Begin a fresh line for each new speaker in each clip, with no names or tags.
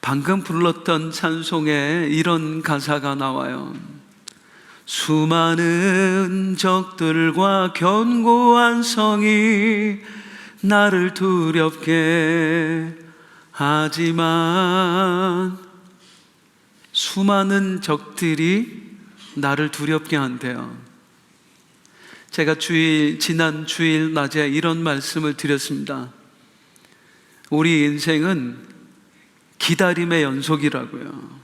방금 불렀던 찬송에 이런 가사가 나와요. 수많은 적들과 견고한 성이 나를 두렵게 하지만, 수많은 적들이 나를 두렵게 한대요. 제가 지난 주일 낮에 이런 말씀을 드렸습니다. 우리 인생은 기다림의 연속이라고요.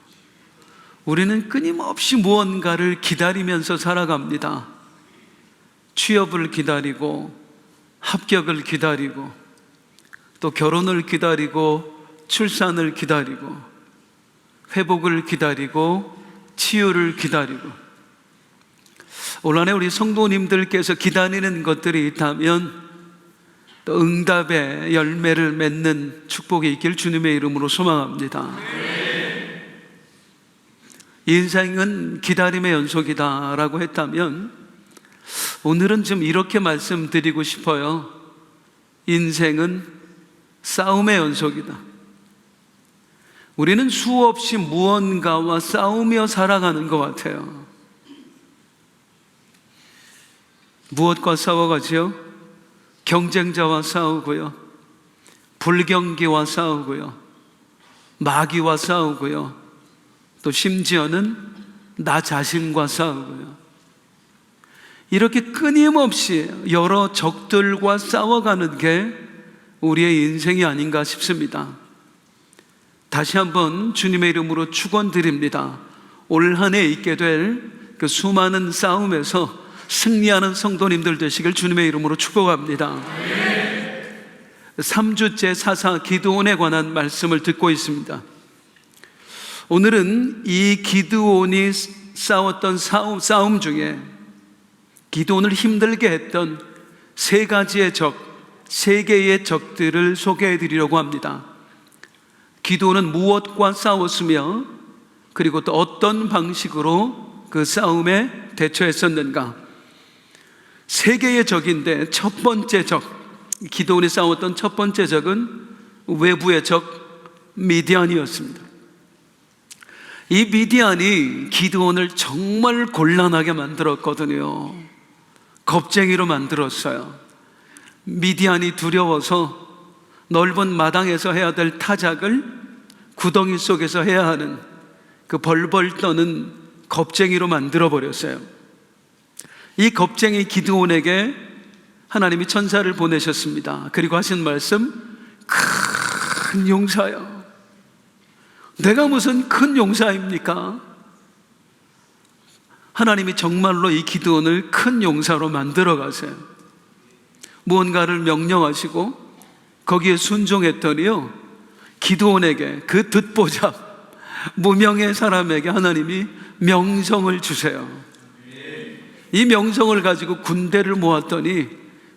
우리는 끊임없이 무언가를 기다리면서 살아갑니다. 취업을 기다리고, 합격을 기다리고, 또 결혼을 기다리고, 출산을 기다리고, 회복을 기다리고, 치유를 기다리고. 올 한해 우리 성도님들께서 기다리는 것들이 있다면 또 응답의 열매를 맺는 축복이 있길 주님의 이름으로 소망합니다. 인생은 기다림의 연속이다라고 했다면 오늘은 좀 이렇게 말씀드리고 싶어요. 인생은 싸움의 연속이다. 우리는 수없이 무언가와 싸우며 살아가는 것 같아요. 무엇과 싸워가지요? 경쟁자와 싸우고요, 불경기와 싸우고요, 마귀와 싸우고요, 또 심지어는 나 자신과 싸우고요. 이렇게 끊임없이 여러 적들과 싸워가는 게 우리의 인생이 아닌가 싶습니다. 다시 한번 주님의 이름으로 축원드립니다. 올 한 해 있게 될 그 수많은 싸움에서 승리하는 성도님들 되시길 주님의 이름으로 축복합니다. 3주째 사사 기드온에 관한 말씀을 듣고 있습니다. 오늘은 이 기드온이 싸웠던 싸움 중에 기드온을 힘들게 했던 세 가지의 적, 세 개의 적들을 소개해 드리려고 합니다. 기드온은 무엇과 싸웠으며 그리고 또 어떤 방식으로 그 싸움에 대처했었는가? 세 개의 적인데 첫 번째 적, 기드온이 싸웠던 첫 번째 적은 외부의 적 미디안이었습니다. 이 미디안이 기드온을 정말 곤란하게 만들었거든요. 겁쟁이로 만들었어요. 미디안이 두려워서 넓은 마당에서 해야 될 타작을 구덩이 속에서 해야 하는 그 벌벌 떠는 겁쟁이로 만들어버렸어요. 이 겁쟁이 기드온에게 하나님이 천사를 보내셨습니다. 그리고 하신 말씀, 큰 용사요. 내가 무슨 큰 용사입니까? 하나님이 정말로 이 기드온을 큰 용사로 만들어 가세요. 무언가를 명령하시고 거기에 순종했더니요, 기드온에게, 그 듣보잡 무명의 사람에게 하나님이 명성을 주세요. 이 명성을 가지고 군대를 모았더니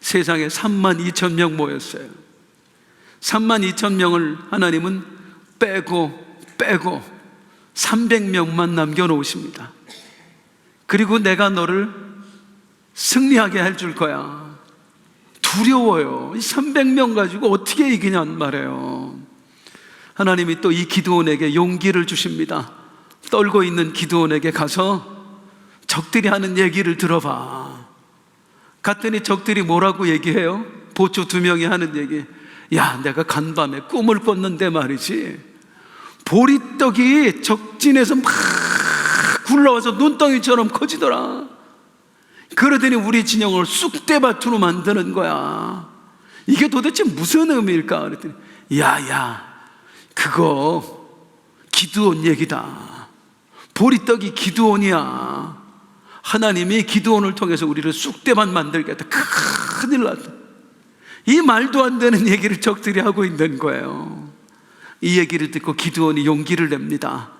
세상에 32,000명 모였어요. 32,000명을 하나님은 빼고 300명만 남겨놓으십니다. 그리고 내가 너를 승리하게 해줄 거야. 두려워요. 이 300명 가지고 어떻게 이기냔 말이에요. 하나님이 또 이 기드온에게 용기를 주십니다. 떨고 있는 기드온에게 가서 적들이 하는 얘기를 들어봐. 갔더니 적들이 뭐라고 얘기해요? 보초 2명이 하는 얘기, 야, 내가 간밤에 꿈을 꿨는데 말이지, 보리떡이 적진에서 막 굴러와서 눈덩이처럼 커지더라. 그러더니 우리 진영을 쑥대밭으로 만드는 거야. 이게 도대체 무슨 의미일까? 그랬더니 야, 그거 기드온 얘기다. 보리떡이 기드온이야. 하나님이 기드온을 통해서 우리를 쑥대밭 만들겠다. 큰일 났다. 이 말도 안 되는 얘기를 적들이 하고 있는 거예요. 이 얘기를 듣고 기드온이 용기를 냅니다.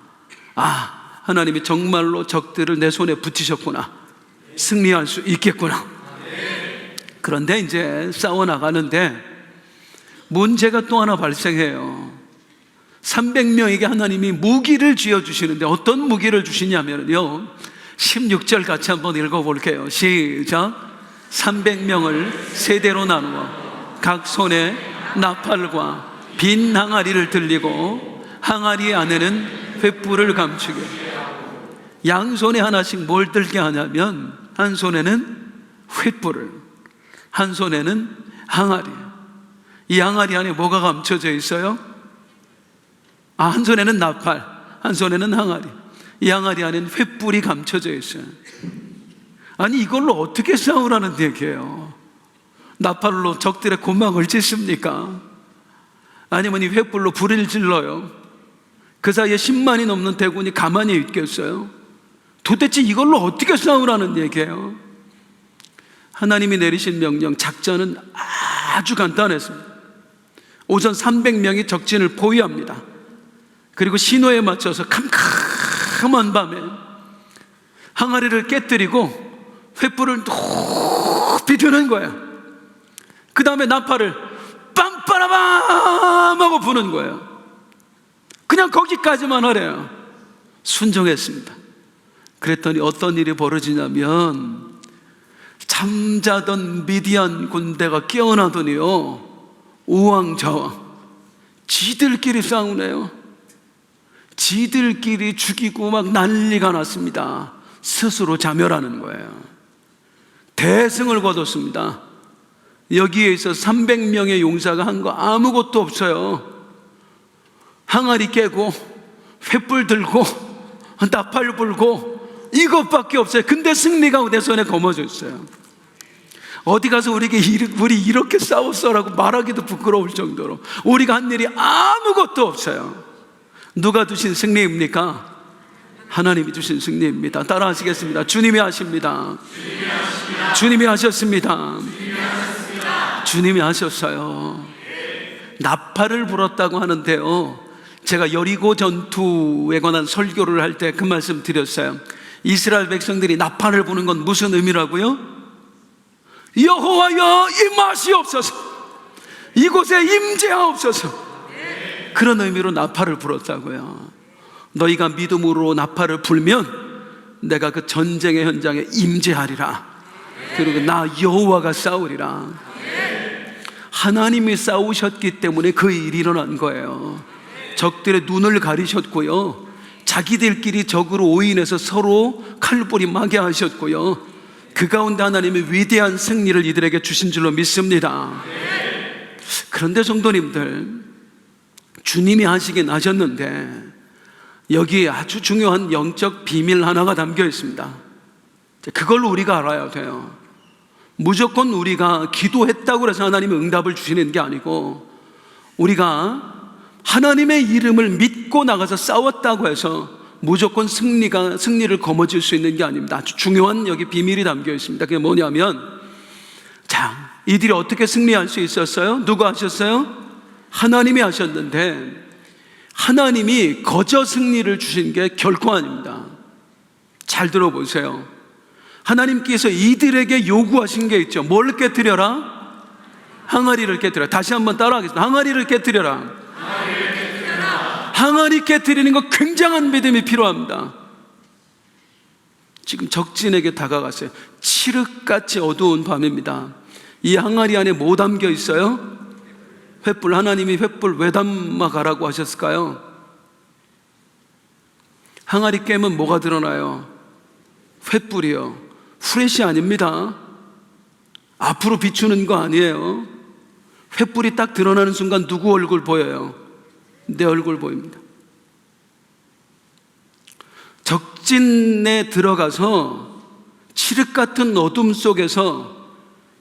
아, 하나님이 정말로 적들을 내 손에 붙이셨구나. 승리할 수 있겠구나. 그런데 이제 싸워나가는데 문제가 또 하나 발생해요. 300명에게 하나님이 무기를 쥐어주시는데 어떤 무기를 주시냐면요, 16절 같이 한번 읽어볼게요. 시작. 300명을 세대로 나누어 각 손에 나팔과 빈 항아리를 들리고 항아리 안에는 횃불을 감추게. 양손에 하나씩 뭘 들게 하냐면 한 손에는 횃불을, 한 손에는 항아리. 이 항아리 안에 뭐가 감춰져 있어요? 한 손에는 나팔, 한 손에는 항아리. 이 항아리 안에는 횃불이 감춰져 있어요. 아니, 이걸로 어떻게 싸우라는 얘기예요? 나팔로 적들의 고막을 찢습니까? 아니면 이 횃불로 불을 질러요? 그 사이에 10만이 넘는 대군이 가만히 있겠어요? 도대체 이걸로 어떻게 싸우라는 얘기예요? 하나님이 내리신 명령, 작전은 아주 간단했습니다. 오전 300명이 적진을 포위합니다. 그리고 신호에 맞춰서 캄캄한 밤에 항아리를 깨뜨리고 횃불을 높이 드는 거예요. 그 다음에 나팔을 빰빠라밤 하고 부는 거예요. 그냥 거기까지만 하래요. 순종했습니다. 그랬더니 어떤 일이 벌어지냐면 잠자던 미디안 군대가 깨어나더니요, 우왕좌왕 지들끼리 싸우네요. 지들끼리 죽이고 막 난리가 났습니다. 스스로 자멸하는 거예요. 대승을 거뒀습니다. 여기에 있어서 300명의 용사가 한 거 아무것도 없어요. 항아리 깨고 횃불 들고 나팔 불고 이것밖에 없어요. 근데 승리가 내 손에 거머져 있어요. 어디 가서 우리 이렇게 싸웠어라고 말하기도 부끄러울 정도로 우리가 한 일이 아무것도 없어요. 누가 주신 승리입니까? 하나님이 주신 승리입니다. 따라 하시겠습니다. 주님이 하십니다. 주님이 하셨습니다. 주님이 하셨어요. 나팔을 불었다고 하는데요, 제가 여리고 전투에 관한 설교를 할 때 그 말씀 드렸어요. 이스라엘 백성들이 나팔을 부는 건 무슨 의미라고요? 여호와여 임하시옵소서, 이곳에 임재하옵소서, 그런 의미로 나팔을 불었다고요. 너희가 믿음으로 나팔을 불면 내가 그 전쟁의 현장에 임재하리라. 그리고 나 여호와가 싸우리라. 하나님이 싸우셨기 때문에 그 일이 일어난 거예요. 적들의 눈을 가리셨고요, 자기들끼리 적으로 오인해서 서로 칼불이 마게 하셨고요, 그 가운데 하나님의 위대한 승리를 이들에게 주신 줄로 믿습니다. 그런데 성도님들, 주님이 하시긴 하셨는데 여기에 아주 중요한 영적 비밀 하나가 담겨 있습니다. 그걸 우리가 알아야 돼요. 무조건 우리가 기도했다고 해서 하나님이 응답을 주시는 게 아니고, 우리가 하나님의 이름을 믿고 나가서 싸웠다고 해서 무조건 승리를 거머쥘 수 있는 게 아닙니다. 아주 중요한 여기 비밀이 담겨 있습니다. 그게 뭐냐면, 자, 이들이 어떻게 승리할 수 있었어요? 누가 하셨어요? 하나님이 하셨는데, 하나님이 거저 승리를 주신 게 결코 아닙니다. 잘 들어보세요. 하나님께서 이들에게 요구하신 게 있죠. 뭘 깨뜨려라? 항아리를 깨뜨려라. 다시 한번 따라하겠습니다. 항아리를 깨뜨려라. 항아리 깨뜨리는 거 굉장한 믿음이 필요합니다. 지금 적진에게 다가갔어요. 칠흑같이 어두운 밤입니다. 이 항아리 안에 뭐 담겨 있어요? 횃불. 하나님이 횃불 왜 담아 가라고 하셨을까요? 항아리 깨면 뭐가 드러나요? 횃불이요. 후레쉬 아닙니다. 앞으로 비추는 거 아니에요. 횃불이 딱 드러나는 순간 누구 얼굴 보여요? 내 얼굴 보입니다. 적진에 들어가서 칠흑 같은 어둠 속에서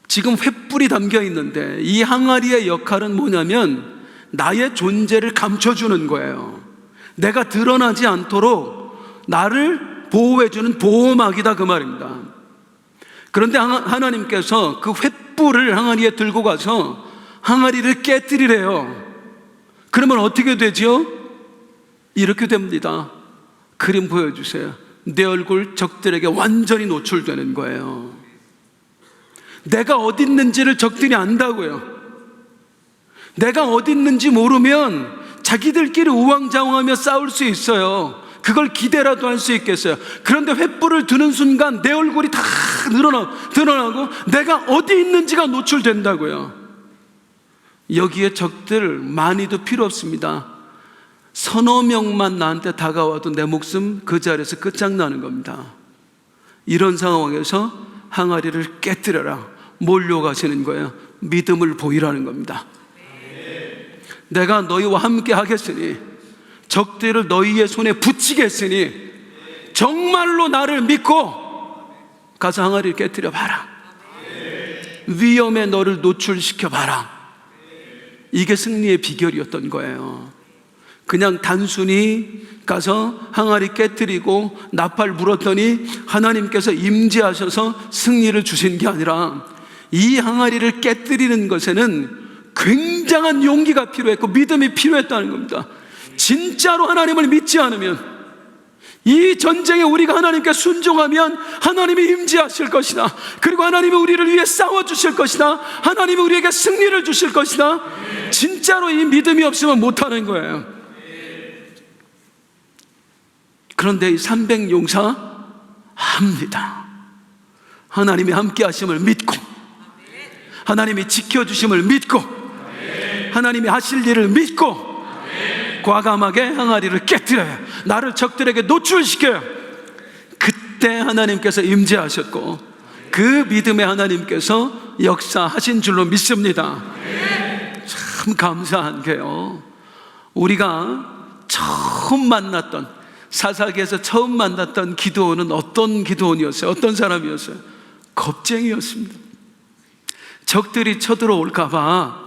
지금 횃불이 담겨 있는데, 이 항아리의 역할은 뭐냐면 나의 존재를 감춰주는 거예요. 내가 드러나지 않도록 나를 보호해주는 보호막이다, 그 말입니다. 그런데 하나님께서 그 횃불을 항아리에 들고 가서 항아리를 깨뜨리래요. 그러면 어떻게 되죠? 이렇게 됩니다. 그림 보여주세요. 내 얼굴 적들에게 완전히 노출되는 거예요. 내가 어디 있는지를 적들이 안다고요. 내가 어디 있는지 모르면 자기들끼리 우왕좌왕하며 싸울 수 있어요. 그걸 기대라도 할 수 있겠어요. 그런데 횃불을 드는 순간 내 얼굴이 다 드러나고 내가 어디 있는지가 노출된다고요. 여기에 적들 많이도 필요 없습니다. 서너 명만 나한테 다가와도 내 목숨 그 자리에서 끝장나는 겁니다. 이런 상황에서 항아리를 깨뜨려라, 몰려가시는 거예요. 믿음을 보이라는 겁니다. 내가 너희와 함께 하겠으니, 적들을 너희의 손에 붙이겠으니 정말로 나를 믿고 가서 항아리를 깨뜨려 봐라. 위험에 너를 노출시켜 봐라. 이게 승리의 비결이었던 거예요. 그냥 단순히 가서 항아리 깨뜨리고 나팔 불었더니 하나님께서 임재하셔서 승리를 주신 게 아니라, 이 항아리를 깨뜨리는 것에는 굉장한 용기가 필요했고 믿음이 필요했다는 겁니다. 진짜로 하나님을 믿지 않으면, 이 전쟁에 우리가 하나님께 순종하면 하나님이 임재하실 것이다. 그리고 하나님이 우리를 위해 싸워주실 것이다. 하나님이 우리에게 승리를 주실 것이다. 진짜로 이 믿음이 없으면 못하는 거예요. 그런데 이 300용사 합니다. 하나님이 함께 하심을 믿고, 하나님이 지켜주심을 믿고, 하나님이 하실 일을 믿고 과감하게 항아리를 깨뜨려요. 나를 적들에게 노출시켜요. 그때 하나님께서 임재하셨고 그 믿음에 하나님께서 역사하신 줄로 믿습니다. 참 감사한 게요, 우리가 처음 만났던, 사사기에서 처음 만났던 기드온은 어떤 기드온이었어요? 어떤 사람이었어요? 겁쟁이였습니다. 적들이 쳐들어올까봐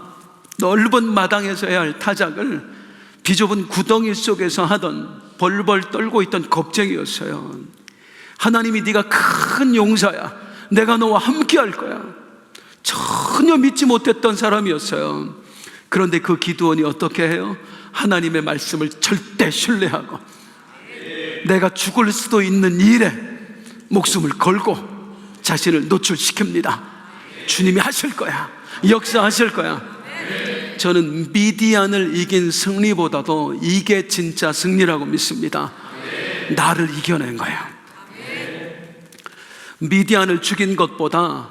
넓은 마당에서 해야 할 타작을 비좁은 구덩이 속에서 하던, 벌벌 떨고 있던 겁쟁이였어요. 하나님이 네가 큰 용사야, 내가 너와 함께 할 거야, 전혀 믿지 못했던 사람이었어요. 그런데 그 기드온이 어떻게 해요? 하나님의 말씀을 절대 신뢰하고 내가 죽을 수도 있는 일에 목숨을 걸고 자신을 노출시킵니다. 주님이 하실 거야, 역사하실 거야. 저는 미디안을 이긴 승리보다도 이게 진짜 승리라고 믿습니다. 나를 이겨낸 거예요. 미디안을 죽인 것보다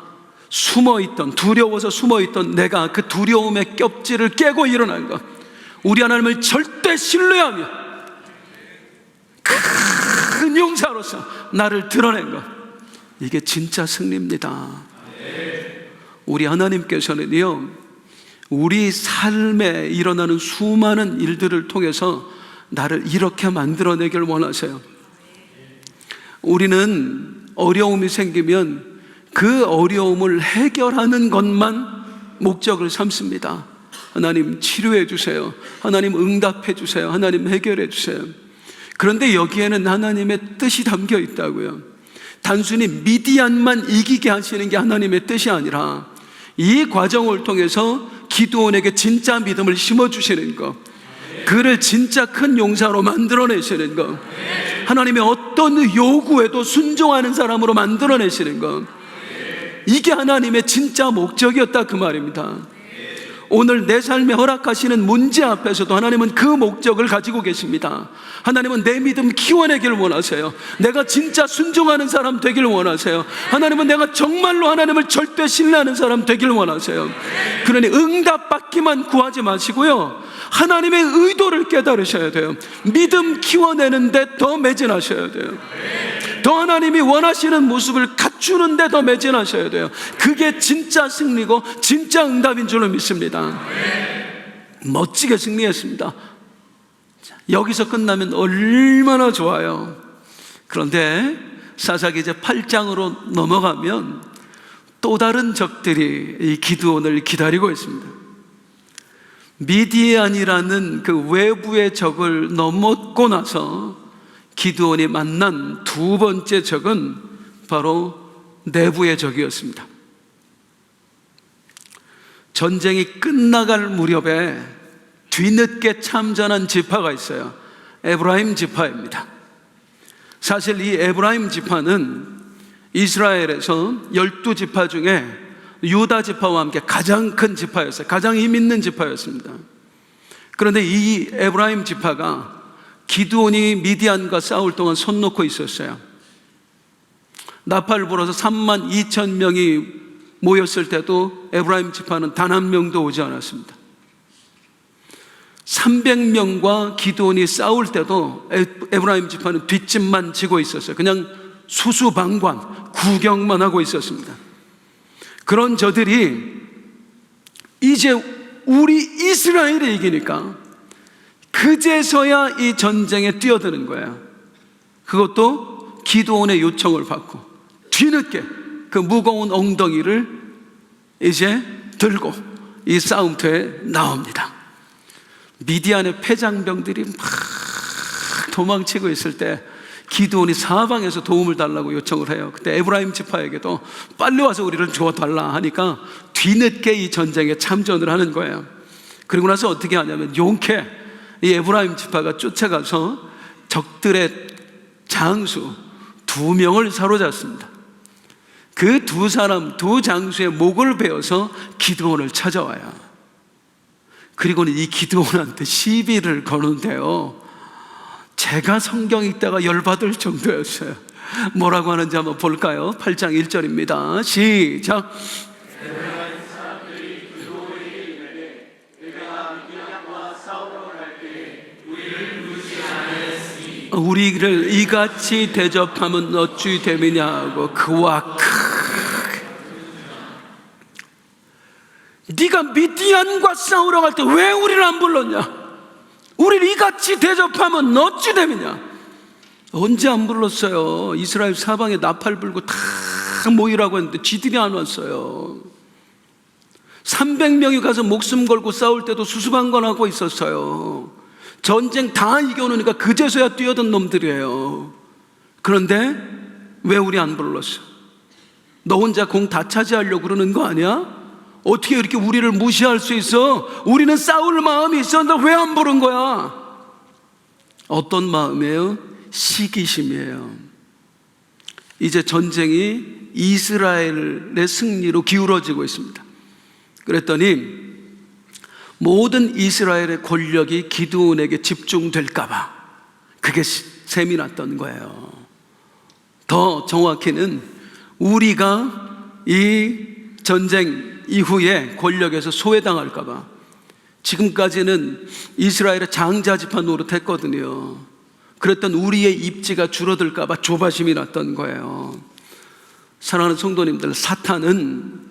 숨어있던, 두려워서 숨어있던 내가 그 두려움의 껍질을 깨고 일어난 것, 우리 하나님을 절대 신뢰하며 큰 용사로서 나를 드러낸 것, 이게 진짜 승리입니다. 우리 하나님께서는요, 우리 삶에 일어나는 수많은 일들을 통해서 나를 이렇게 만들어내길 원하세요. 우리는 어려움이 생기면 그 어려움을 해결하는 것만 목적을 삼습니다. 하나님 치료해 주세요, 하나님 응답해 주세요, 하나님 해결해 주세요. 그런데 여기에는 하나님의 뜻이 담겨 있다고요. 단순히 미디안만 이기게 하시는 게 하나님의 뜻이 아니라 이 과정을 통해서 기드온에게 진짜 믿음을 심어주시는 것, 그를 진짜 큰 용사로 만들어내시는 것, 하나님의 어떤 요구에도 순종하는 사람으로 만들어내시는 것, 이게 하나님의 진짜 목적이었다, 그 말입니다. 오늘 내 삶에 허락하시는 문제 앞에서도 하나님은 그 목적을 가지고 계십니다. 하나님은 내 믿음 키워내길 원하세요. 내가 진짜 순종하는 사람 되길 원하세요. 하나님은 내가 정말로 하나님을 절대 신뢰하는 사람 되길 원하세요. 그러니 응답받기만 구하지 마시고요, 하나님의 의도를 깨달으셔야 돼요. 믿음 키워내는데 더 매진하셔야 돼요. 더 하나님이 원하시는 모습을 갖추는데 더 매진하셔야 돼요. 그게 진짜 승리고 진짜 응답인 줄로 믿습니다. 멋지게 승리했습니다. 여기서 끝나면 얼마나 좋아요. 그런데 사사기 이제 8장으로 넘어가면 또 다른 적들이 이 기드온을 기다리고 있습니다. 미디안이라는 그 외부의 적을 넘었고 나서 기드온이 만난 두 번째 적은 바로 내부의 적이었습니다. 전쟁이 끝나갈 무렵에 뒤늦게 참전한 지파가 있어요. 에브라임 지파입니다. 사실 이 에브라임 지파는 이스라엘에서 12지파 중에 유다 지파와 함께 가장 큰 지파였어요. 가장 힘 있는 지파였습니다. 그런데 이 에브라임 지파가 기드온이 미디안과 싸울 동안 손 놓고 있었어요. 나팔 불어서 32,000명이 모였을 때도 에브라임 지파는 단 한 명도 오지 않았습니다. 300명과 기드온이 싸울 때도 에브라임 지파는 뒷짐만 지고 있었어요. 그냥 수수방관, 구경만 하고 있었습니다. 그런 저들이 이제 우리 이스라엘이 이기니까 그제서야 이 전쟁에 뛰어드는 거예요. 그것도 기드온의 요청을 받고 뒤늦게 그 무거운 엉덩이를 이제 들고 이 싸움터에 나옵니다. 미디안의 패장병들이 막 도망치고 있을 때 기드온이 사방에서 도움을 달라고 요청을 해요. 그때 에브라임 지파에게도 빨리 와서 우리를 도와달라 하니까 뒤늦게 이 전쟁에 참전을 하는 거예요. 그리고 나서 어떻게 하냐면 용케 이 에브라임 지파가 쫓아가서 적들의 장수 2명을 사로잡습니다. 그 두 장수의 목을 베어서 기드온을 찾아와요. 그리고는 이 기드온한테 시비를 거는데요, 제가 성경 읽다가 열받을 정도였어요. 뭐라고 하는지 한번 볼까요? 8장 1절입니다 시작. 우리를 이같이 대접하면 어찌 됨이냐 하고 그와 네가 미디안과 싸우러 갈 때 왜 우리를 안 불렀냐? 우리를 이같이 대접하면 어찌 됨이냐? 언제 안 불렀어요? 이스라엘 사방에 나팔 불고 다 모이라고 했는데 지들이 안 왔어요. 300명이 가서 목숨 걸고 싸울 때도 수수방관하고 있었어요. 전쟁 다 이겨놓으니까 그제서야 뛰어든 놈들이에요. 그런데 왜 우리 안 불렀어? 너 혼자 공 다 차지하려고 그러는 거 아니야? 어떻게 이렇게 우리를 무시할 수 있어? 우리는 싸울 마음이 있었는데 왜 안 부른 거야? 어떤 마음이에요? 시기심이에요. 이제 전쟁이 이스라엘의 승리로 기울어지고 있습니다. 그랬더니 모든 이스라엘의 권력이 기드온에게 집중될까봐 그게 셈이 났던 거예요. 더 정확히는 우리가 이 전쟁 이후에 권력에서 소외당할까봐 지금까지는 이스라엘의 장자지파 노릇했거든요. 그랬던 우리의 입지가 줄어들까봐 조바심이 났던 거예요. 사랑하는 성도님들, 사탄은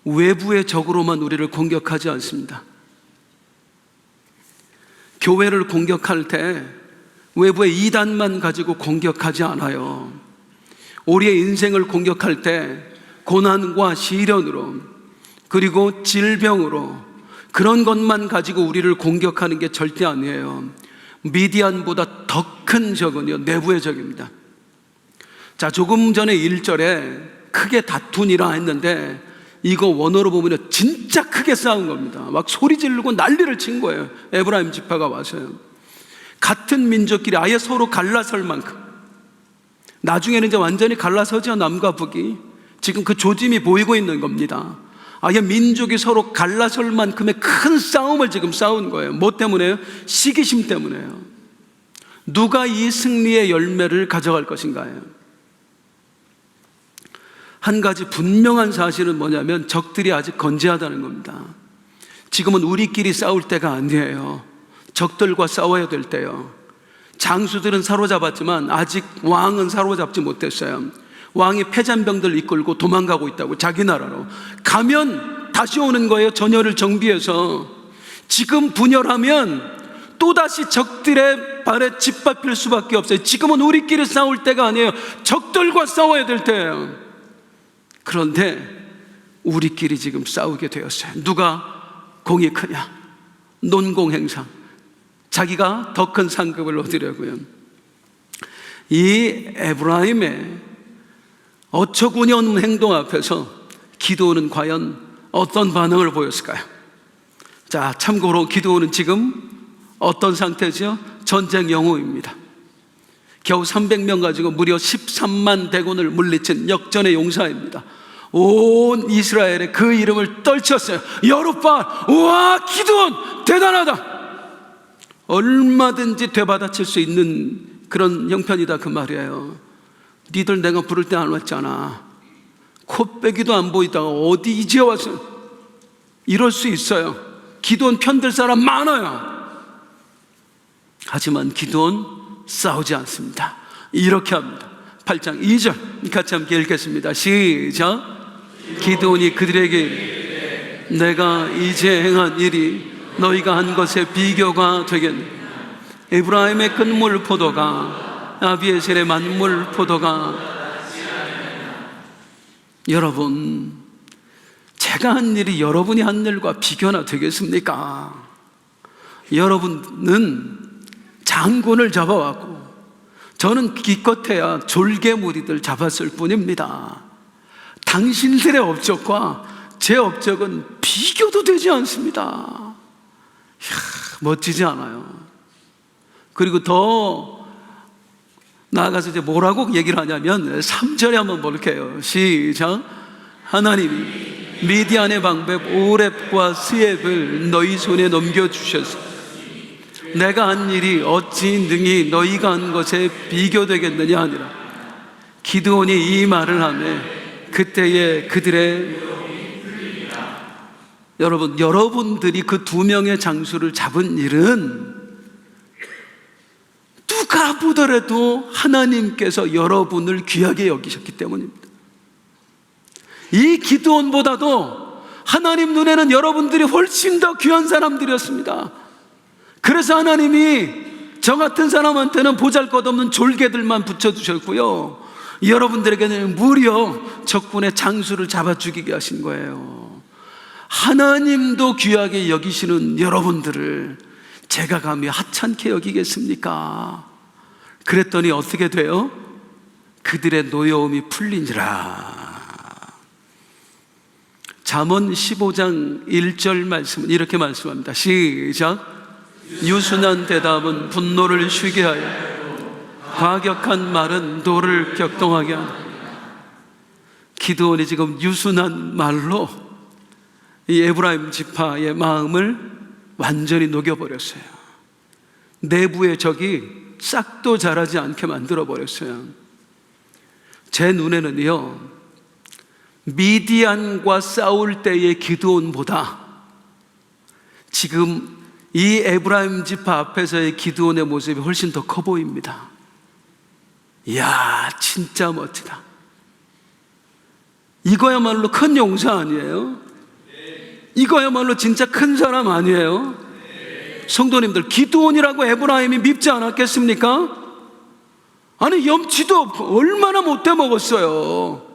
외부의 적으로만 우리를 공격하지 않습니다. 교회를 공격할 때 외부의 이단만 가지고 공격하지 않아요. 우리의 인생을 공격할 때 고난과 시련으로, 그리고 질병으로, 그런 것만 가지고 우리를 공격하는 게 절대 아니에요. 미디안보다 더 큰 적은요, 내부의 적입니다. 자, 조금 전에 1절에 크게 다투니라 했는데 이거 원어로 보면 진짜 크게 싸운 겁니다. 막 소리 지르고 난리를 친 거예요. 에브라임 지파가 와서요. 같은 민족끼리 아예 서로 갈라설 만큼, 나중에는 이제 완전히 갈라서죠. 남과 북이. 지금 그 조짐이 보이고 있는 겁니다. 아예 민족이 서로 갈라설 만큼의 큰 싸움을 지금 싸운 거예요. 뭐 때문에요? 시기심 때문에요. 누가 이 승리의 열매를 가져갈 것인가요? 한 가지 분명한 사실은 뭐냐면 적들이 아직 건재하다는 겁니다. 지금은 우리끼리 싸울 때가 아니에요. 적들과 싸워야 될 때요. 장수들은 사로잡았지만 아직 왕은 사로잡지 못했어요. 왕이 패잔병들 이끌고 도망가고 있다고, 자기 나라로. 가면 다시 오는 거예요. 전열을 정비해서. 지금 분열하면 또다시 적들의 발에 짓밟힐 수밖에 없어요. 지금은 우리끼리 싸울 때가 아니에요. 적들과 싸워야 될 때예요. 그런데 우리끼리 지금 싸우게 되었어요. 누가 공이 크냐? 논공행상. 자기가 더 큰 상급을 얻으려고요. 이 에브라임의 어처구니 없는 행동 앞에서 기드온은 과연 어떤 반응을 보였을까요? 자, 참고로 기드온은 지금 어떤 상태죠? 전쟁 영웅입니다. 겨우 300명 가지고 무려 13만 대군을 물리친 역전의 용사입니다. 온 이스라엘에 그 이름을 떨쳤어요. 여룻발, 우와, 기드온 대단하다. 얼마든지 되받아칠 수 있는 그런 형편이다, 그 말이에요. 니들 내가 부를 때 안 왔잖아. 코빼기도 안 보이다가 어디 이제 와서. 이럴 수 있어요. 기드온 편들 사람 많아요. 하지만 기드온 싸우지 않습니다. 이렇게 합니다. 8장 2절 같이 함께 읽겠습니다. 시작. 기드온이 그들에게 내가 이제 행한 일이 너희가 한 것에 비교가 되겠느냐. 에브라임의 끝물 포도가 아비에셀의 만물 포도가. 여러분, 제가 한 일이 여러분이 한 일과 비교나 되겠습니까? 여러분은 장군을 잡아왔고 저는 기껏해야 졸개무리들 잡았을 뿐입니다. 당신들의 업적과 제 업적은 비교도 되지 않습니다. 이야, 멋지지 않아요? 그리고 더 나아가서 이제 뭐라고 얘기를 하냐면 3절에 한번 볼게요. 시작. 하나님이 미디안의 방백 오렙과 스엡을 너희 손에 넘겨주셨으니 내가 한 일이 어찌 능히 너희가 한 것에 비교되겠느냐 하니라. 기드온이 이 말을 하며 그때에 그들의 여러분들이 그 2명의 장수를 잡은 일은 누가 보더라도 하나님께서 여러분을 귀하게 여기셨기 때문입니다. 이 기드온보다도 하나님 눈에는 여러분들이 훨씬 더 귀한 사람들이었습니다. 그래서 하나님이 저 같은 사람한테는 보잘것없는 졸개들만 붙여주셨고요, 여러분들에게는 무려 적군의 장수를 잡아 죽이게 하신 거예요. 하나님도 귀하게 여기시는 여러분들을 제가 감히 하찮게 여기겠습니까? 그랬더니 어떻게 돼요? 그들의 노여움이 풀리니라. 잠언 15장 1절 말씀은 이렇게 말씀합니다. 시작. 유순한 대답은 분노를 쉬게 하여 과격한 말은 노를 격동하게 한다. 기드온이 지금 유순한 말로 이 에브라임 지파의 마음을 완전히 녹여버렸어요. 내부의 적이 싹도 자라지 않게 만들어버렸어요. 제 눈에는요, 미디안과 싸울 때의 기드온보다 지금 이 에브라임 지파 앞에서의 기드온의 모습이 훨씬 더 커 보입니다. 이야, 진짜 멋지다. 이거야말로 큰 용사 아니에요? 이거야말로 진짜 큰 사람 아니에요? 성도님들, 기드온이라고 에브라임이 밉지 않았겠습니까? 아니, 염치도 없고 얼마나 못돼 먹었어요.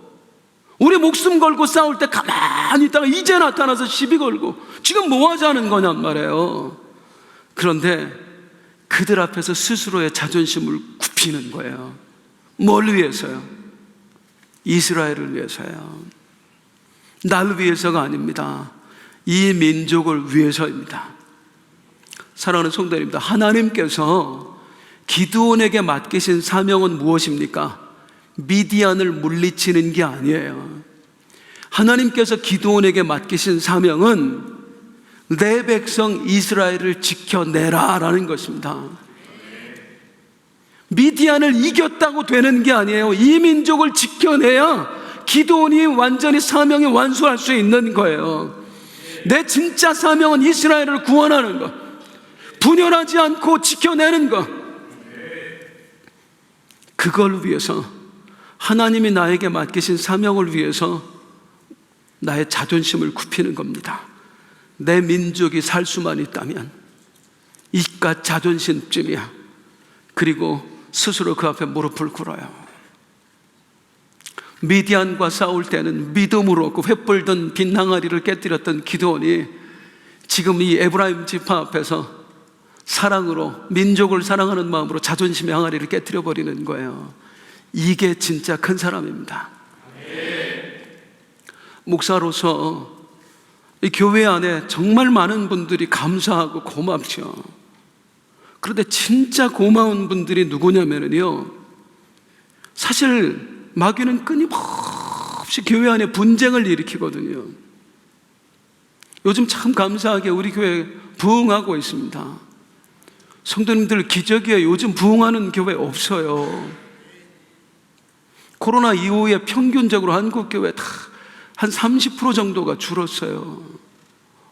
우리 목숨 걸고 싸울 때 가만히 있다가 이제 나타나서 시비 걸고 지금 뭐 하자는 거냔 말이에요. 그런데 그들 앞에서 스스로의 자존심을 굽히는 거예요. 뭘 위해서요? 이스라엘을 위해서요. 나를 위해서가 아닙니다. 이 민족을 위해서입니다. 사랑하는 성도님들, 하나님께서 기드온에게 맡기신 사명은 무엇입니까? 미디안을 물리치는 게 아니에요. 하나님께서 기드온에게 맡기신 사명은 내 백성 이스라엘을 지켜내라 라는 것입니다. 미디안을 이겼다고 되는 게 아니에요. 이 민족을 지켜내야 기드온이 완전히 사명이 완수할 수 있는 거예요. 내 진짜 사명은 이스라엘을 구원하는 것, 분열하지 않고 지켜내는 것. 그걸 위해서, 하나님이 나에게 맡기신 사명을 위해서 나의 자존심을 굽히는 겁니다. 내 민족이 살 수만 있다면 이깟 자존심쯤이야. 그리고 스스로 그 앞에 무릎을 꿇어요. 미디안과 싸울 때는 믿음으로 그 횃불 든 빈항아리를 깨뜨렸던 기드온이 지금 이 에브라임 지파 앞에서 사랑으로, 민족을 사랑하는 마음으로 자존심의 항아리를 깨뜨려 버리는 거예요. 이게 진짜 큰 사람입니다. 목사로서 이 교회 안에 정말 많은 분들이 감사하고 고맙죠. 그런데 진짜 고마운 분들이 누구냐면요, 사실 마귀는 끊임없이 교회 안에 분쟁을 일으키거든요. 요즘 참 감사하게 우리 교회 부흥하고 있습니다. 성도님들, 기적이에요. 요즘 부흥하는 교회 없어요. 코로나 이후에 평균적으로 한국 교회 다 한 30% 정도가 줄었어요.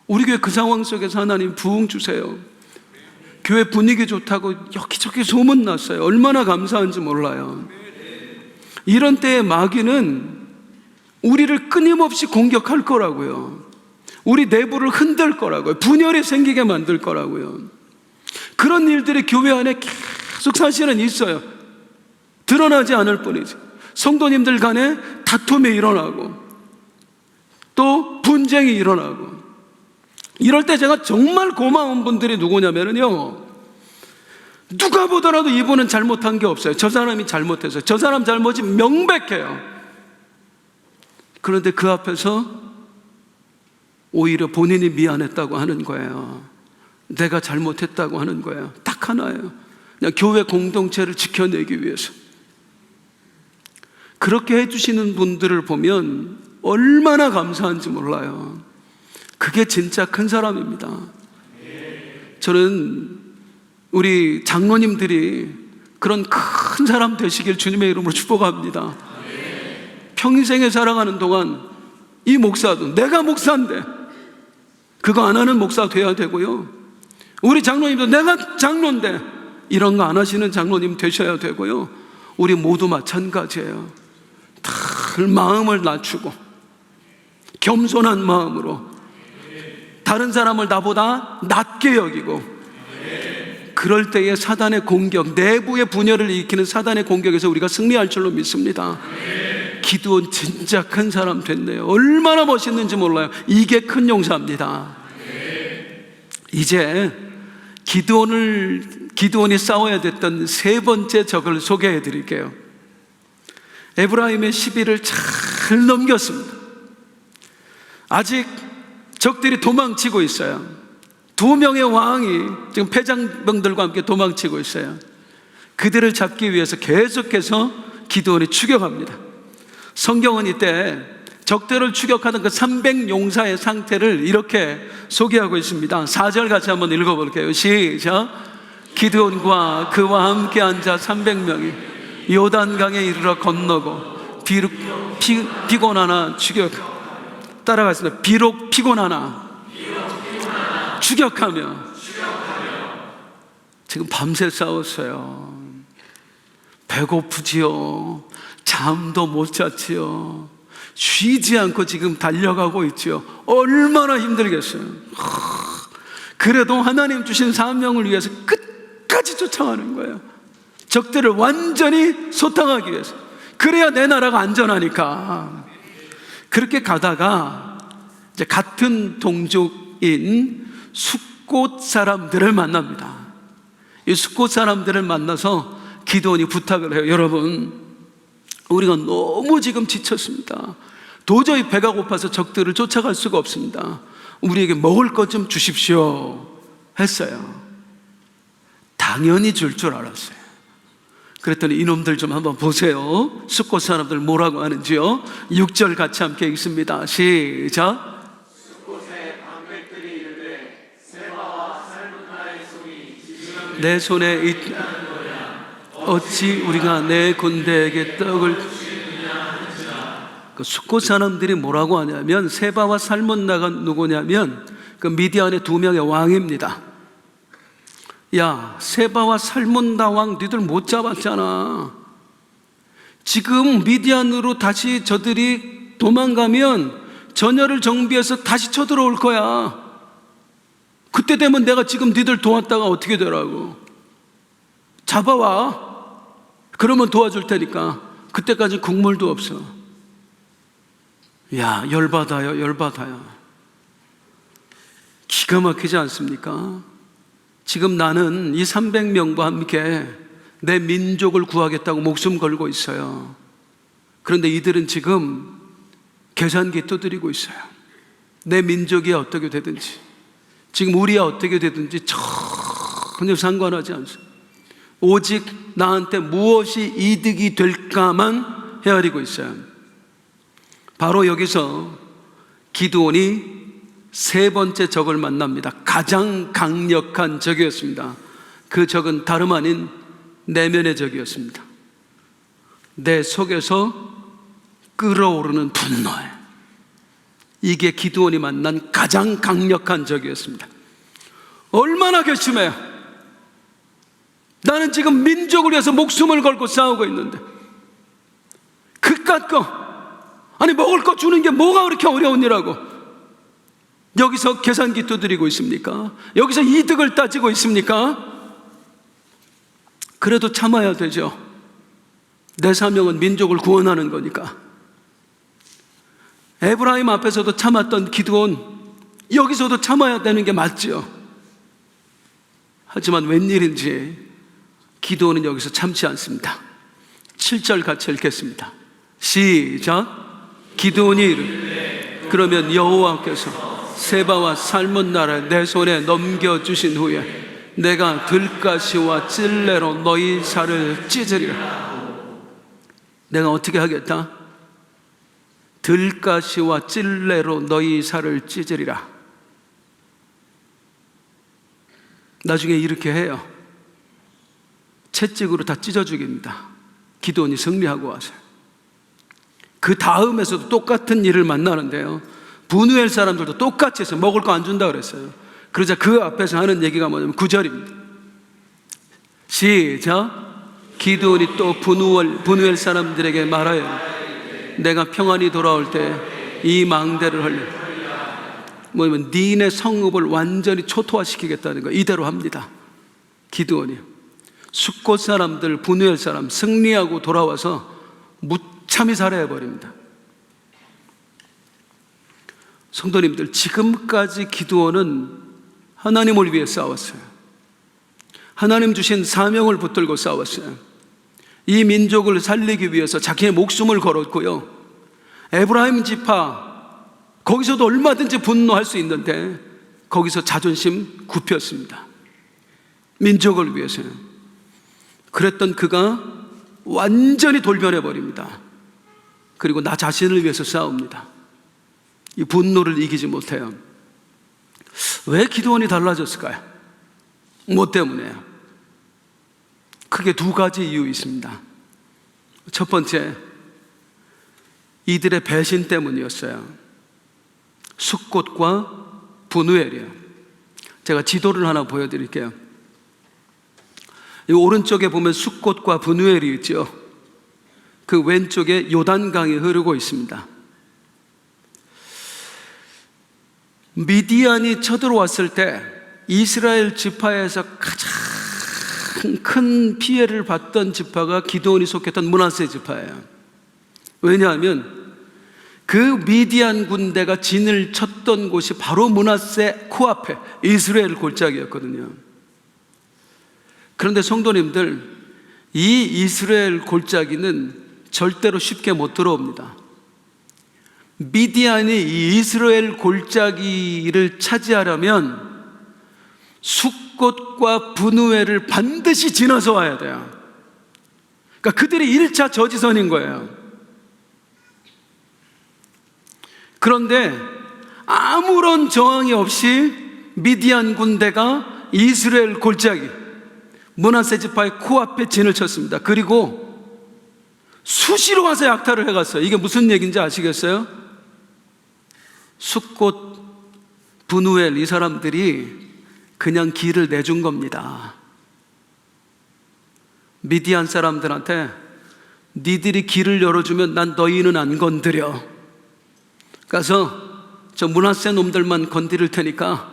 우리 교회 그 상황 속에서 하나님 부흥 주세요. 교회 분위기 좋다고 여기저기 소문났어요. 얼마나 감사한지 몰라요. 이런 때에 마귀는 우리를 끊임없이 공격할 거라고요. 우리 내부를 흔들 거라고요. 분열이 생기게 만들 거라고요. 그런 일들이 교회 안에 계속 사실은 있어요. 드러나지 않을 뿐이지. 성도님들 간에 다툼이 일어나고 또 분쟁이 일어나고, 이럴 때 제가 정말 고마운 분들이 누구냐면요, 누가 보더라도 이분은 잘못한 게 없어요. 저 사람이 잘못해서, 저 사람 잘못이 명백해요. 그런데 그 앞에서 오히려 본인이 미안했다고 하는 거예요. 내가 잘못했다고 하는 거예요. 딱 하나예요. 그냥 교회 공동체를 지켜내기 위해서. 그렇게 해주시는 분들을 보면 얼마나 감사한지 몰라요. 그게 진짜 큰 사람입니다. 저는 우리 장로님들이 그런 큰 사람 되시길 주님의 이름으로 축복합니다. 평생에 살아가는 동안 이 목사도, 내가 목사인데 그거 안 하는 목사 돼야 되고요, 우리 장로님도 내가 장로인데 이런 거 안 하시는 장로님 되셔야 되고요, 우리 모두 마찬가지예요. 늘 마음을 낮추고 겸손한 마음으로 다른 사람을 나보다 낮게 여기고, 그럴 때에 사단의 공격, 내부의 분열을 일으키는 사단의 공격에서 우리가 승리할 줄로 믿습니다. 기드온 진짜 큰 사람 됐네요. 얼마나 멋있는지 몰라요. 이게 큰 용사입니다. 이제 기드온이 싸워야 됐던 세 번째 적을 소개해 드릴게요. 에브라임의 시비를 잘 넘겼습니다. 아직 적들이 도망치고 있어요. 2명의 왕이 지금 패장병들과 함께 도망치고 있어요. 그들을 잡기 위해서 계속해서 기드온이 추격합니다. 성경은 이때 적들을 추격하던 그 300용사의 상태를 이렇게 소개하고 있습니다. 4절 같이 한번 읽어볼게요. 시작. 기드온과 그와 함께 앉아 300명이 요단강에 이르러 건너고 비록 피곤하나 따라가겠습니다. 비록 피곤하나 추격하며 지금 밤새 싸웠어요. 배고프지요. 잠도 못 잤지요. 쉬지 않고 지금 달려가고 있지요. 얼마나 힘들겠어요. 그래도 하나님 주신 사명을 위해서 끝까지 쫓아가는 거예요. 적들을 완전히 소탕하기 위해서. 그래야 내 나라가 안전하니까. 그렇게 가다가 이제 같은 동족인 숫곳 사람들을 만납니다. 이 숫곳 사람들을 만나서 기드온이 부탁을 해요. 여러분, 우리가 너무 지금 지쳤습니다. 도저히 배가 고파서 적들을 쫓아갈 수가 없습니다. 우리에게 먹을 것 좀 주십시오 했어요. 당연히 줄 알았어요. 그랬더니 이놈들 좀 한번 보세요. 숫곳 사람들 뭐라고 하는지요. 6절 같이 함께 읽습니다. 시작. 숫곳의 방백들이 이르되 세바와 살문나의 손이 내 손에 있다는 거야. 어찌 우리가 내 군대에게 떡을 그 숫곳 사람들이 뭐라고 하냐면, 세바와 살문나가 누구냐면 그 미디안의 2명의 왕입니다. 야, 세바와 살문나 왕 니들 못 잡았잖아. 지금 미디안으로 다시 저들이 도망가면 전열을 정비해서 다시 쳐들어올 거야. 그때 되면 내가 지금 니들 도왔다가 어떻게 되라고. 잡아와. 그러면 도와줄 테니까. 그때까지 국물도 없어. 야, 열받아요. 열받아요. 기가 막히지 않습니까? 지금 나는 이 300명과 함께 내 민족을 구하겠다고 목숨 걸고 있어요. 그런데 이들은 지금 계산기 두드리고 있어요. 내 민족이 어떻게 되든지, 지금 우리야 어떻게 되든지 전혀 상관하지 않습니다. 오직 나한테 무엇이 이득이 될까만 헤아리고 있어요. 바로 여기서 기드온이 세 번째 적을 만납니다. 가장 강력한 적이었습니다. 그 적은 다름 아닌 내면의 적이었습니다. 내 속에서 끓어오르는 분노에, 이게 기드온이 만난 가장 강력한 적이었습니다. 얼마나 괘씸해요. 나는 지금 민족을 위해서 목숨을 걸고 싸우고 있는데 그깟 거, 아니 먹을 거 주는 게 뭐가 그렇게 어려운 일하고 여기서 계산기 두드리고 있습니까? 여기서 이득을 따지고 있습니까? 그래도 참아야 되죠. 내 사명은 민족을 구원하는 거니까. 에브라임 앞에서도 참았던 기드온, 여기서도 참아야 되는 게 맞죠. 하지만 웬일인지 기드온은 여기서 참지 않습니다. 7절 같이 읽겠습니다. 시작. 기드온이 이르되 그러면 여호와께서 세바와 살몬 나라를 내 손에 넘겨주신 후에 내가 들가시와 찔레로 너희 살을 찢으리라. 내가 어떻게 하겠다? 들가시와 찔레로 너희 살을 찢으리라. 나중에 이렇게 해요. 채찍으로 다 찢어 죽입니다. 기드온이 승리하고 와서. 그 다음에서도 똑같은 일을 만나는데요, 브누엘 사람들도 똑같이 해서 먹을 거 안 준다 그랬어요. 그러자 그 앞에서 하는 얘기가 뭐냐면 9절입니다. 시작. 기드온이 또 브누엘 사람들에게 말하여 내가 평안히 돌아올 때 이 망대를 헐려, 뭐냐면 니네 성읍을 완전히 초토화시키겠다는 거. 이대로 합니다. 기드온이 숫곳 사람들, 브누엘 사람 승리하고 돌아와서 무참히 살해해버립니다. 성도님들, 지금까지 기드온은 하나님을 위해 싸웠어요. 하나님 주신 사명을 붙들고 싸웠어요. 이 민족을 살리기 위해서 자기의 목숨을 걸었고요, 에브라임 지파, 거기서도 얼마든지 분노할 수 있는데 거기서 자존심 굽혔습니다. 민족을 위해서요. 그랬던 그가 완전히 돌변해버립니다. 그리고 나 자신을 위해서 싸웁니다. 이 분노를 이기지 못해요. 왜 기드온이 달라졌을까요? 뭐 때문에요? 크게 두 가지 이유 있습니다. 첫 번째, 이들의 배신 때문이었어요. 숫곳과 브누엘이에요. 제가 지도를 하나 보여드릴게요. 이 오른쪽에 보면 숫곳과 브누엘이 있죠. 그 왼쪽에 요단강이 흐르고 있습니다. 미디안이 쳐들어왔을 때 이스라엘 지파에서 가장 큰 피해를 봤던 지파가 기드온이 속했던 므낫세 지파예요. 왜냐하면 그 미디안 군대가 진을 쳤던 곳이 바로 므낫세 코앞에 이스라엘 골짜기였거든요. 그런데 성도님들, 이 이스라엘 골짜기는 절대로 쉽게 못 들어옵니다. 미디안이 이 이스라엘 골짜기를 차지하려면 숫곳과 브누엘을 반드시 지나서 와야 돼요. 그러니까 그들이 1차 저지선인 거예요. 그런데 아무런 저항이 없이 미디안 군대가 이스라엘 골짜기 므낫세 지파의 코앞에 진을 쳤습니다. 그리고 수시로 와서 약탈을 해갔어요. 이게 무슨 얘기인지 아시겠어요? 숫곳, 브누엘, 이 사람들이 그냥 길을 내준 겁니다. 미디안 사람들한테 니들이 길을 열어주면 난 너희는 안 건드려. 가서 저 므낫세 놈들만 건드릴 테니까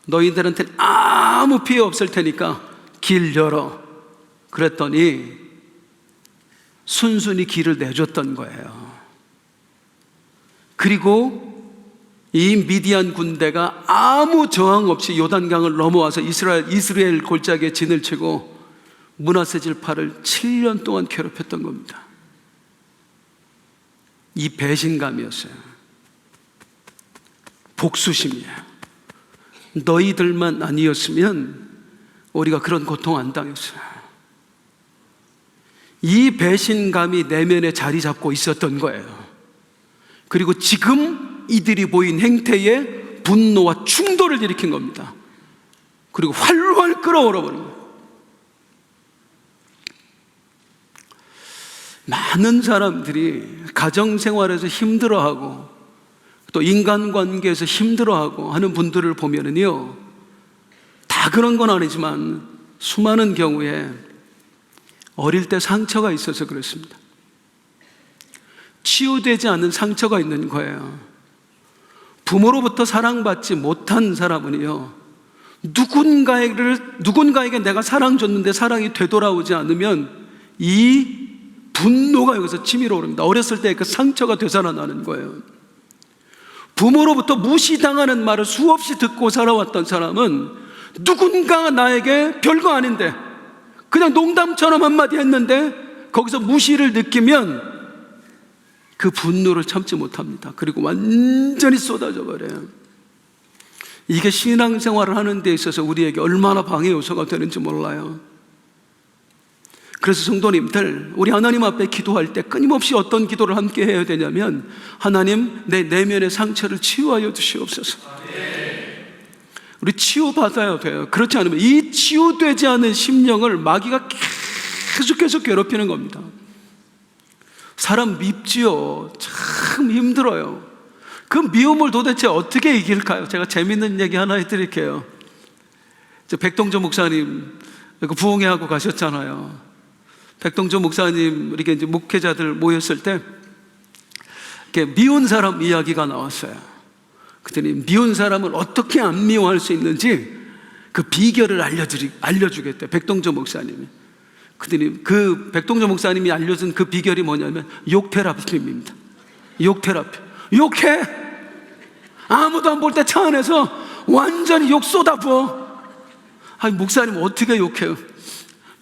너희들한테 아무 피해 없을 테니까 길 열어. 그랬더니 순순히 길을 내줬던 거예요. 그리고 이 미디안 군대가 아무 저항 없이 요단강을 넘어와서 이스라엘 골짜기에 진을 치고 므낫세 지파를 7년 동안 괴롭혔던 겁니다. 이 배신감이었어요. 복수심이에요. 너희들만 아니었으면 우리가 그런 고통 안 당했어요. 이 배신감이 내면에 자리 잡고 있었던 거예요. 그리고 지금 이들이 보인 행태에 분노와 충돌을 일으킨 겁니다. 그리고 활활 끌어올려 버린 거예요. 많은 사람들이 가정생활에서 힘들어하고 또 인간관계에서 힘들어하고 하는 분들을 보면은요, 다 그런 건 아니지만 수많은 경우에 어릴 때 상처가 있어서 그렇습니다. 치유되지 않는 상처가 있는 거예요. 부모로부터 사랑받지 못한 사람은요, 누군가에게 내가 사랑 줬는데 사랑이 되돌아오지 않으면 이 분노가 여기서 치밀어 오릅니다. 어렸을 때 그 상처가 되살아나는 거예요. 부모로부터 무시당하는 말을 수없이 듣고 살아왔던 사람은 누군가가 나에게 별거 아닌데 그냥 농담처럼 한마디 했는데 거기서 무시를 느끼면 그 분노를 참지 못합니다. 그리고 완전히 쏟아져 버려요. 이게 신앙생활을 하는 데 있어서 우리에게 얼마나 방해 요소가 되는지 몰라요. 그래서 성도님들, 우리 하나님 앞에 기도할 때 끊임없이 어떤 기도를 함께 해야 되냐면, 하나님, 내 내면의 상처를 치유하여 주시옵소서. 우리 치유받아야 돼요. 그렇지 않으면 이 치유되지 않은 심령을 마귀가 계속 괴롭히는 겁니다. 사람 밉지요. 참 힘들어요. 그 미움을 도대체 어떻게 이길까요? 제가 재밌는 얘기 하나 해드릴게요. 백동조 목사님 부흥회하고 가셨잖아요. 백동조 목사님 이렇게 이제 목회자들 모였을 때 이렇게 미운 사람 이야기가 나왔어요. 그랬더니 미운 사람을 어떻게 안 미워할 수 있는지 그 비결을 알려주겠대, 백동조 목사님이. 그랬더니 그 백동조 목사님이 알려준 그 비결이 뭐냐면 욕 테라피입니다. 욕 테라피. 욕해. 아무도 안 볼 때 차 안에서 완전히 욕 쏟아부어. 아니, 목사님 어떻게 욕해요?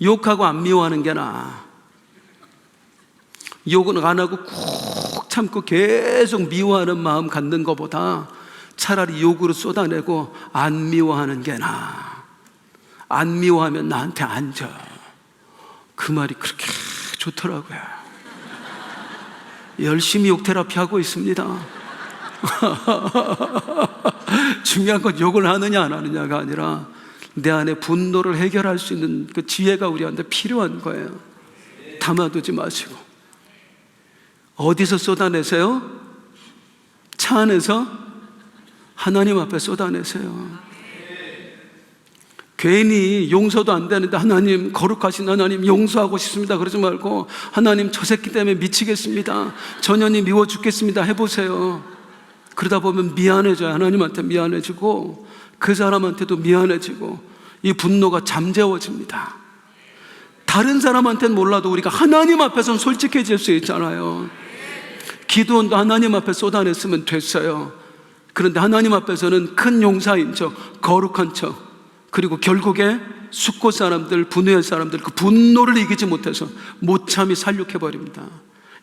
욕하고 안 미워하는 게 나아. 욕은 안 하고 꾹 참고 계속 미워하는 마음 갖는 것보다 차라리 욕으로 쏟아내고 안 미워하는 게 나아. 안 미워하면 나한테 앉아. 그 말이 그렇게 좋더라고요. 열심히 욕 테라피 하고 있습니다. 중요한 건 욕을 하느냐 안 하느냐가 아니라 내 안에 분노를 해결할 수 있는 그 지혜가 우리한테 필요한 거예요. 담아두지 마시고. 어디서 쏟아내세요? 차 안에서 하나님 앞에 쏟아내세요. 괜히 용서도 안 되는데 하나님, 거룩하신 하나님 용서하고 싶습니다 그러지 말고 하나님, 저 새끼 때문에 미치겠습니다, 전현이 미워 죽겠습니다 해보세요. 그러다 보면 미안해져요. 하나님한테 미안해지고 그 사람한테도 미안해지고 이 분노가 잠재워집니다. 다른 사람한테는 몰라도 우리가 하나님 앞에서는 솔직해질 수 있잖아요. 기도원도 하나님 앞에 쏟아냈으면 됐어요. 그런데 하나님 앞에서는 큰 용사인 척, 거룩한 척, 그리고 결국에 숫곳 사람들, 분노의 사람들 그 분노를 이기지 못해서 못 참이 살육해버립니다.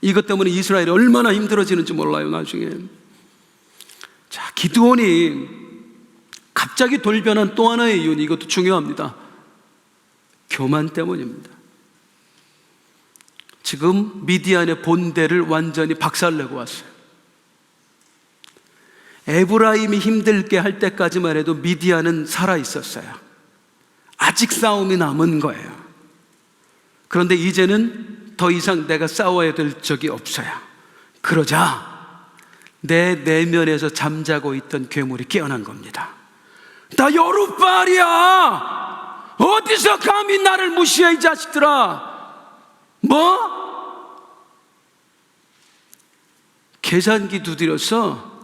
이것 때문에 이스라엘이 얼마나 힘들어지는지 몰라요, 나중에. 자, 기드온이 갑자기 돌변한 또 하나의 이유는 이것도 중요합니다. 교만 때문입니다. 지금 미디안의 본대를 완전히 박살내고 왔어요. 에브라임이 힘들게 할 때까지만 해도 미디안은 살아있었어요. 아직 싸움이 남은 거예요. 그런데 이제는 더 이상 내가 싸워야 될 적이 없어요. 그러자 내 내면에서 잠자고 있던 괴물이 깨어난 겁니다. 나 여룻발이야. 어디서 감히 나를 무시해, 이 자식들아. 뭐? 계산기 두드렸어.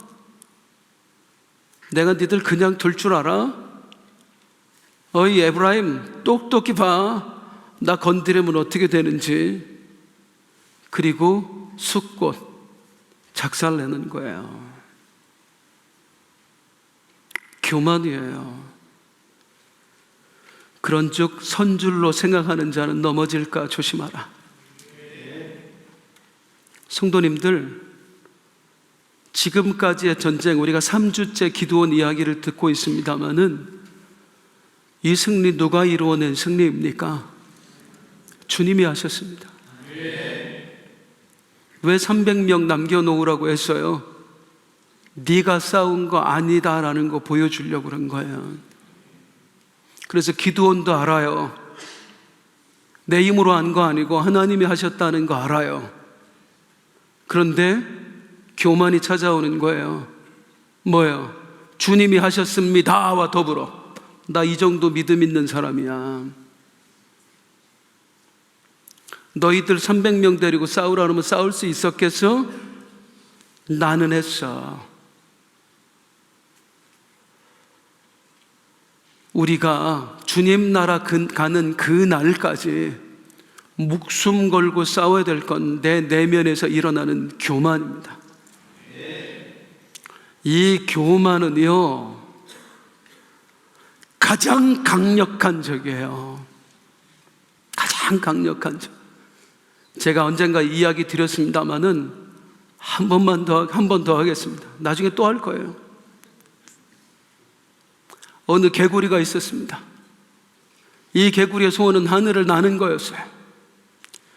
내가 니들 그냥 둘 줄 알아? 어이 에브라임, 똑똑히 봐. 나 건드리면 어떻게 되는지. 그리고 숫곳 작살내는 거예요. 교만이에요. 그런즉 선줄로 생각하는 자는 넘어질까 조심하라. 성도님들, 지금까지의 전쟁, 우리가 3주째 기드온 이야기를 듣고 있습니다마는 이 승리 누가 이루어낸 승리입니까? 주님이 하셨습니다. 왜 300명 남겨놓으라고 했어요? 네가 싸운 거 아니다라는 거 보여주려고 그런 거예요. 그래서 기드온도 알아요. 내 힘으로 한 거 아니고 하나님이 하셨다는 거 알아요. 그런데 교만이 찾아오는 거예요. 뭐예요? 주님이 하셨습니다와 더불어 나 이 정도 믿음 있는 사람이야. 너희들 300명 데리고 싸우라 하면 싸울 수 있었겠어? 나는 했어. 우리가 주님 나라 가는 그 날까지 목숨 걸고 싸워야 될 건 내 내면에서 일어나는 교만입니다. 이 교만은요, 가장 강력한 적이에요. 가장 강력한 적. 제가 언젠가 이야기 드렸습니다마는 한 번 더 하겠습니다. 나중에 또 할 거예요. 어느 개구리가 있었습니다. 이 개구리의 소원은 하늘을 나는 거였어요.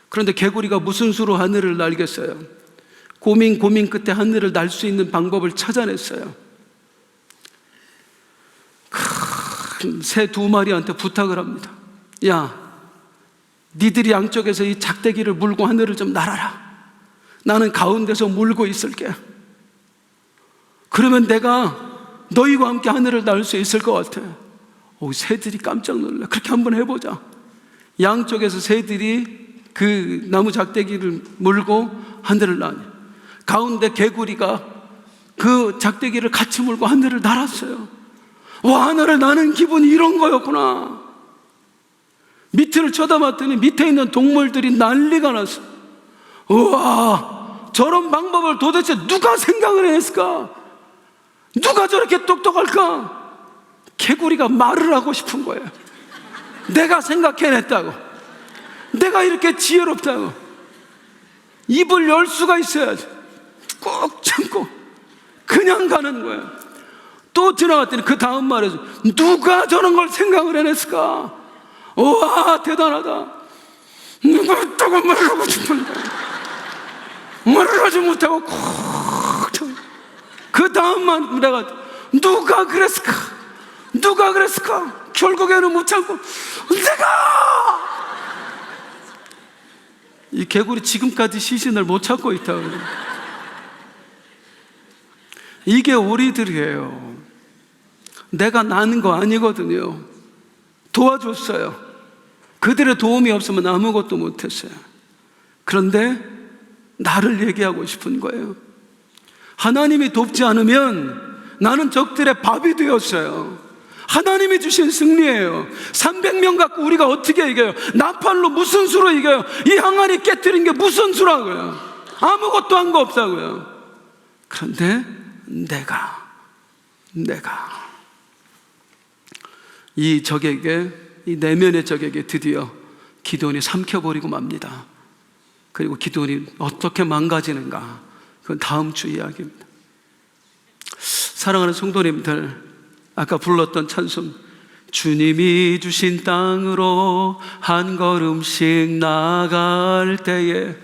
그런데 개구리가 무슨 수로 하늘을 날겠어요? 고민 끝에 하늘을 날 수 있는 방법을 찾아냈어요. 큰 새 2마리한테 부탁을 합니다. 야, 니들이 양쪽에서 이 작대기를 물고 하늘을 좀 날아라. 나는 가운데서 물고 있을게. 그러면 내가 너희와 함께 하늘을 날 수 있을 것 같아. 새들이 깜짝 놀라. 그렇게 한번 해보자. 양쪽에서 새들이 그 나무 작대기를 물고 하늘을 나니, 가운데 개구리가 그 작대기를 같이 물고 하늘을 날았어요. 와, 하늘을 나는 기분이 이런 거였구나. 밑을 쳐다봤더니 밑에 있는 동물들이 난리가 났어. 우와, 저런 방법을 도대체 누가 생각을 했을까? 누가 저렇게 똑똑할까? 개구리가 말을 하고 싶은 거예요. 내가 생각해냈다고, 내가 이렇게 지혜롭다고. 입을 열 수가 있어야지. 꼭 참고 그냥 가는 거예요. 또 지나갔더니 그 다음 말에서 누가 저런 걸 생각을 해냈을까? 우와, 대단하다. 누가 있다고 말을 하고 싶은데 말을 하지 못하고 콕 참. 그 다음만 내가 누가 그랬을까? 누가 그랬을까? 결국에는 못 참고 내가! 이 개구리 지금까지 시신을 못 찾고 있다. 이게 우리들이에요. 내가 나는 거 아니거든요. 도와줬어요. 그들의 도움이 없으면 아무것도 못했어요. 그런데 나를 얘기하고 싶은 거예요. 하나님이 돕지 않으면 나는 적들의 밥이 되었어요. 하나님이 주신 승리예요. 300명 갖고 우리가 어떻게 이겨요? 나팔로 무슨 수로 이겨요? 이 항아리 깨뜨린 게 무슨 수라고요? 아무것도 한 거 없다고요. 그런데 내가 이 적에게, 이 내면의 적에게 드디어 기드온이 삼켜버리고 맙니다. 그리고 기드온이 어떻게 망가지는가, 그건 다음 주 이야기입니다. 사랑하는 성도님들, 아까 불렀던 찬송, 주님이 주신 땅으로 한 걸음씩 나아갈 때에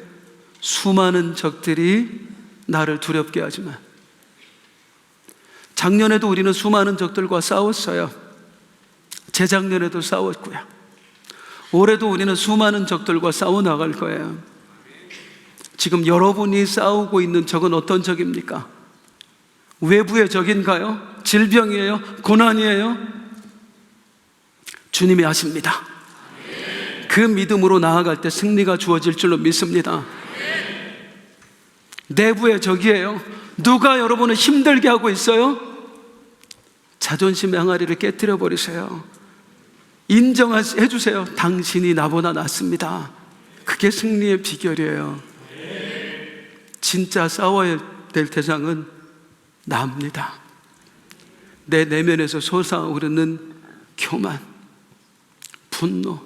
수많은 적들이 나를 두렵게 하지만, 작년에도 우리는 수많은 적들과 싸웠어요. 재작년에도 싸웠고요. 올해도 우리는 수많은 적들과 싸워 나갈 거예요. 지금 여러분이 싸우고 있는 적은 어떤 적입니까? 외부의 적인가요? 질병이에요? 고난이에요? 주님이 아십니다. 그 믿음으로 나아갈 때 승리가 주어질 줄로 믿습니다. 내부의 적이에요. 누가 여러분을 힘들게 하고 있어요? 자존심의 항아리를 깨뜨려 버리세요. 인정해 주세요. 당신이 나보다 낫습니다. 그게 승리의 비결이에요. 진짜 싸워야 될 대상은 나입니다. 내 내면에서 솟아오르는 교만, 분노.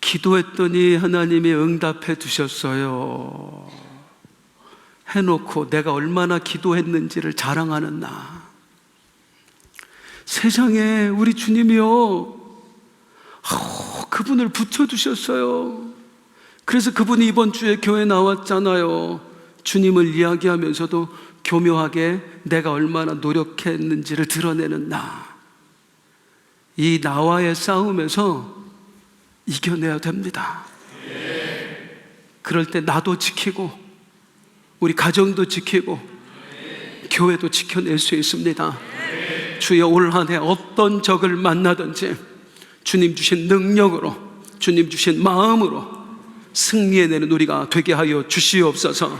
기도했더니 하나님이 응답해 주셨어요. 해놓고 내가 얼마나 기도했는지를 자랑하는 나. 세상에 우리 주님이요, 그분을 붙여주셨어요. 그래서 그분이 이번 주에 교회 나왔잖아요. 주님을 이야기하면서도 교묘하게 내가 얼마나 노력했는지를 드러내는 나. 이 나와의 싸움에서 이겨내야 됩니다. 그럴 때 나도 지키고 우리 가정도 지키고 교회도 지켜낼 수 있습니다. 주여, 올 한 해 어떤 적을 만나든지 주님 주신 능력으로, 주님 주신 마음으로 승리해내는 우리가 되게 하여 주시옵소서.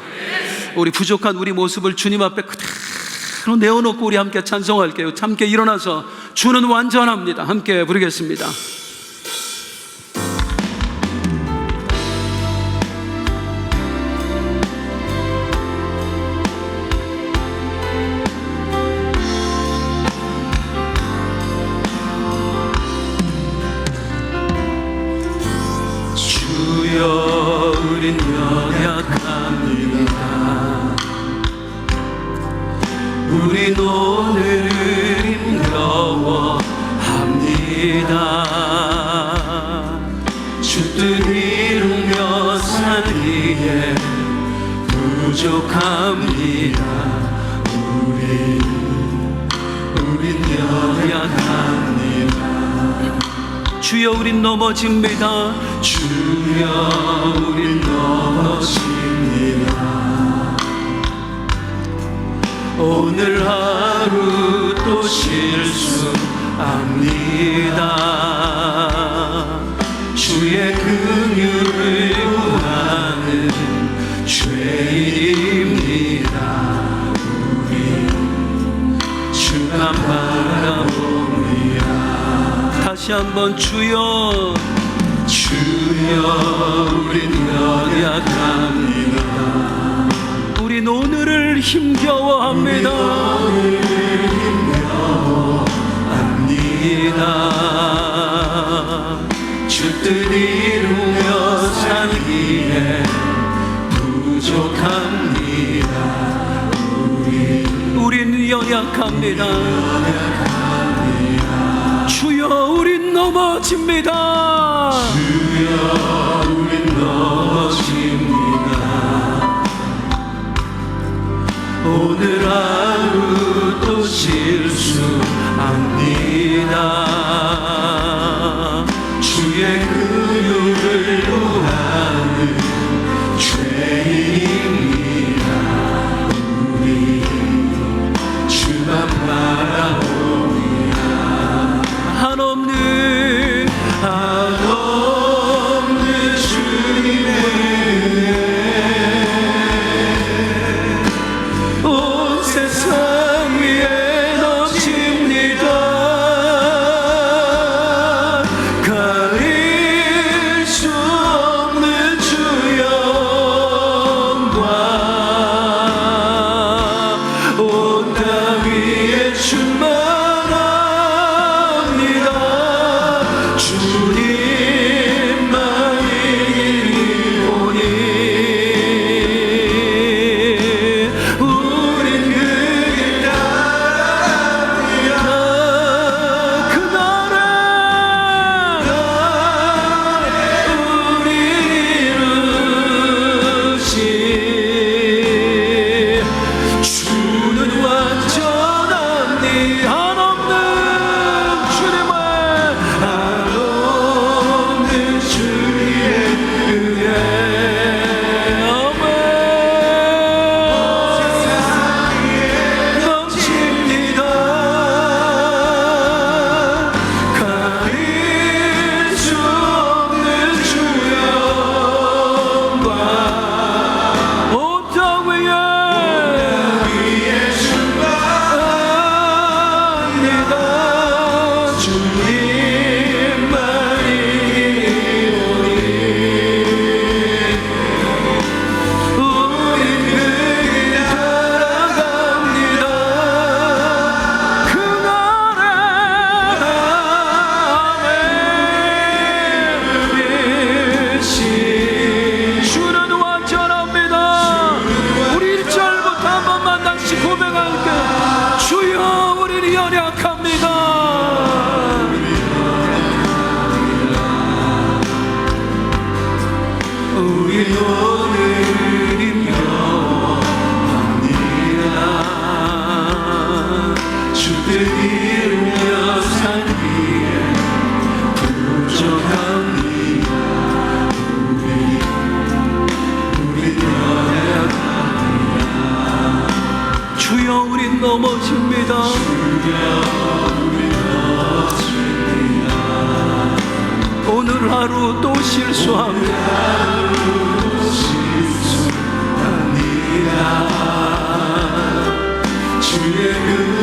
우리 부족한 우리 모습을 주님 앞에 그대로 내어놓고 우리 함께 찬송할게요. 함께 일어나서 주는 완전합니다. 함께 부르겠습니다. 우린 연약합니다. 우린 오늘을 힘겨워합니다. 주 뜻 이루며 살기에 부족합니다. 우린 연약합니다. 주여 우린 넘어집니다. 주여 우린 넘어집니다. 오늘 하루 또 실수합니다. 주의 긍휼을 구하는 죄인입니다. 우리 주만 바라봅니다. 다시 한번 주여 우린 연약합니다. 우린 오늘을 힘겨워합니다. 주 뜻 이루며 살기에 부족합니다. 우린 연약합니다. 주여 우린 넘어집니다. 주여 우린 넘어집니다. 오늘 하루 또 실수합니다. 주의 긍휼을 구하는 죄인입니다. 우리 주만 바라봅니다. 한없는 주님의 온 세상 위에 넘칩니다. 가릴 수 없는 주 영광 온 땅 위에 충만합니다. 주님만이오니 우린 그길 따라갑니다. 그 나라 우리 이루시 주는 완전합니 한없는 주님의 한없는 주의 은혜 아멘 넘칩니다. 가릴 수 없는 주 영광 온 땅 위에 충만합니다. 주님만이오니 우린 그길 따라갑니다. 그 나라 아멘 주는 완전합니다. 우리 1절부터 한 번만 다시 고백할게. 주여 우리는 연약합니다. 우리 오늘 힘겨워합니다. 주 뜻 이루며 살기에 부족합니다. 우리 연약합니다. 주여 우린 넘어집니다. 주여 우린 넘어집니다. 실수합니다.
주의 그